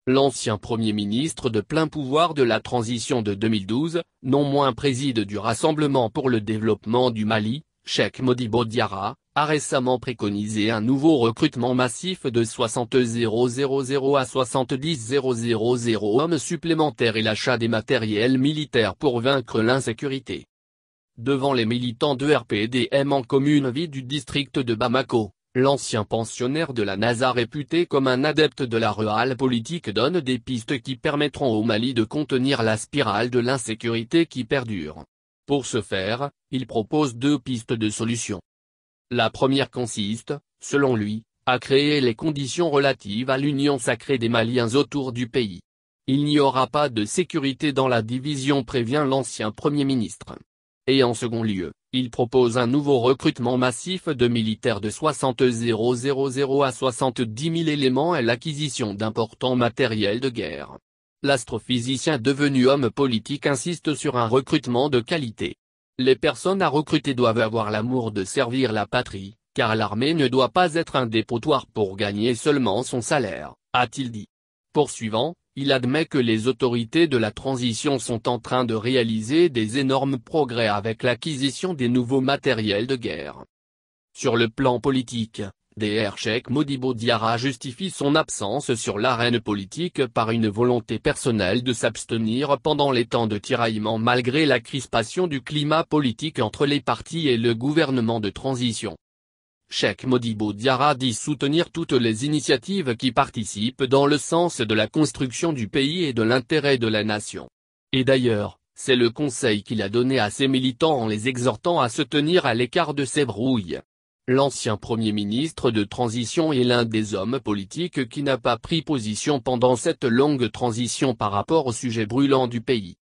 L'ancien Premier ministre de plein pouvoir de la transition de 2012, non moins préside du Rassemblement pour le développement du Mali, Cheikh Modibo Diarra, a récemment préconisé un nouveau recrutement massif de 60 000 à 70 000 hommes supplémentaires et l'achat des matériels militaires pour vaincre l'insécurité. Devant les militants de RPDM en commune vide du district de Bamako, l'ancien pensionnaire de la NASA réputé comme un adepte de la realpolitik donne des pistes qui permettront au Mali de contenir la spirale de l'insécurité qui perdure. Pour ce faire, il propose deux pistes de solution. La première consiste, selon lui, à créer les conditions relatives à l'union sacrée des Maliens autour du pays. Il n'y aura pas de sécurité dans la division, prévient l'ancien Premier ministre. Et en second lieu, il propose un nouveau recrutement massif de militaires de 60 000 à 70 000 éléments et l'acquisition d'importants matériels de guerre. L'astrophysicien devenu homme politique insiste sur un recrutement de qualité. Les personnes à recruter doivent avoir l'amour de servir la patrie, car l'armée ne doit pas être un dépotoir pour gagner seulement son salaire, a-t-il dit. Poursuivant, il admet que les autorités de la transition sont en train de réaliser des énormes progrès avec l'acquisition des nouveaux matériels de guerre. Sur le plan politique, Dr Cheikh Modibo Diarra justifie son absence sur l'arène politique par une volonté personnelle de s'abstenir pendant les temps de tiraillement malgré la crispation du climat politique entre les partis et le gouvernement de transition. Cheikh Modibo Diarra dit soutenir toutes les initiatives qui participent dans le sens de la construction du pays et de l'intérêt de la nation. Et d'ailleurs, c'est le conseil qu'il a donné à ses militants en les exhortant à se tenir à l'écart de ces brouilles. L'ancien Premier ministre de transition est l'un des hommes politiques qui n'a pas pris position pendant cette longue transition par rapport au sujet brûlant du pays.